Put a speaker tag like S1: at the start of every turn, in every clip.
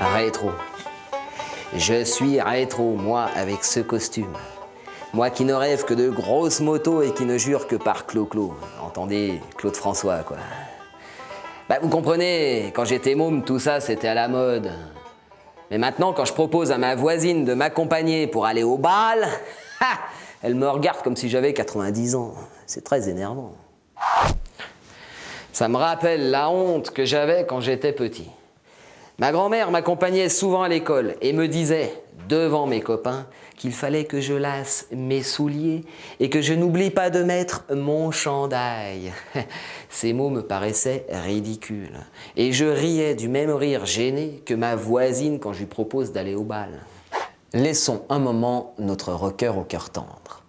S1: Rétro. Je suis rétro, moi, avec ce costume. Moi qui ne rêve que de grosses motos et qui ne jure que par Clo-Clo. Entendez, Claude François, quoi. Bah, vous comprenez, quand j'étais môme, tout ça, c'était à la mode. Mais maintenant, quand je propose à ma voisine de m'accompagner pour aller au bal, elle me regarde comme si j'avais 90 ans. C'est très énervant. Ça me rappelle la honte que j'avais quand j'étais petit. Ma grand-mère m'accompagnait souvent à l'école et me disait, devant mes copains, qu'il fallait que je lasse mes souliers et que je n'oublie pas de mettre mon chandail. Ces mots me paraissaient ridicules et je riais du même rire gêné que ma voisine quand je lui propose d'aller au bal. Laissons un moment notre rocker au cœur tendre.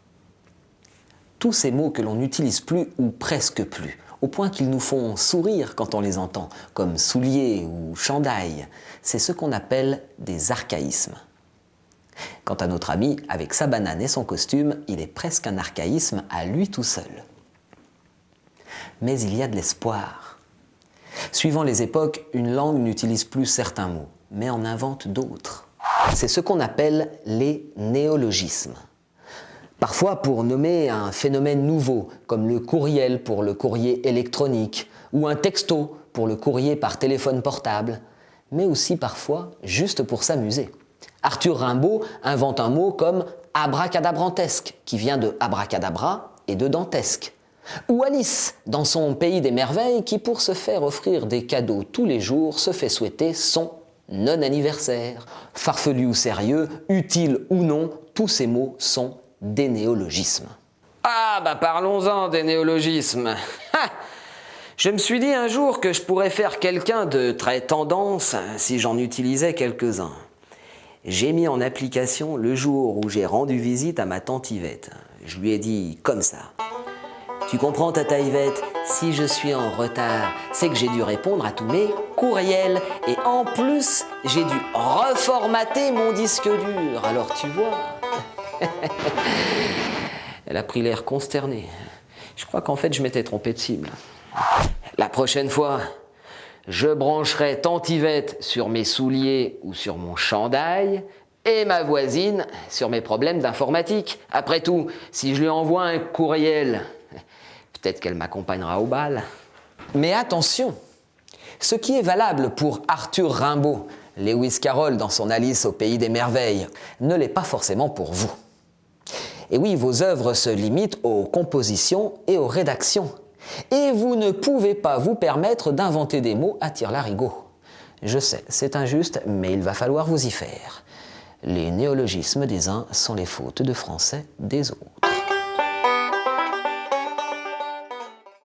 S1: Tous ces mots que l'on n'utilise plus ou presque plus, au point qu'ils nous font sourire quand on les entend, comme soulier ou chandail, c'est ce qu'on appelle des archaïsmes. Quant à notre ami, avec sa banane et son costume, il est presque un archaïsme à lui tout seul. Mais il y a de l'espoir. Suivant les époques, une langue n'utilise plus certains mots, mais en invente d'autres. C'est ce qu'on appelle les néologismes. Parfois pour nommer un phénomène nouveau, comme le courriel pour le courrier électronique, ou un texto pour le courrier par téléphone portable, mais aussi parfois juste pour s'amuser. Arthur Rimbaud invente un mot comme abracadabrantesque, qui vient de abracadabra et de dantesque. Ou Alice, dans son pays des merveilles, qui pour se faire offrir des cadeaux tous les jours, se fait souhaiter son non-anniversaire. Farfelu ou sérieux, utile ou non, tous ces mots sont des néologismes. Ah bah parlons-en des néologismes. Je me suis dit un jour que je pourrais faire quelqu'un de très tendance si j'en utilisais quelques-uns. J'ai mis en application le jour où j'ai rendu visite à ma tante Yvette. Je lui ai dit comme ça. Tu comprends, tata Yvette, si je suis en retard, c'est que j'ai dû répondre à tous mes courriels. Et en plus, j'ai dû reformater mon disque dur. Alors tu vois. Elle a pris l'air consterné. Je crois qu'en fait, je m'étais trompé de cible. La prochaine fois, je brancherai tante Yvette sur mes souliers ou sur mon chandail et ma voisine sur mes problèmes d'informatique. Après tout, si je lui envoie un courriel, peut-être qu'elle m'accompagnera au bal. Mais attention, ce qui est valable pour Arthur Rimbaud, Lewis Carroll dans son Alice au pays des merveilles, ne l'est pas forcément pour vous. Et oui, vos œuvres se limitent aux compositions et aux rédactions. Et vous ne pouvez pas vous permettre d'inventer des mots à tire-larigot. Je sais, c'est injuste, mais il va falloir vous y faire. Les néologismes des uns sont les fautes de français des autres.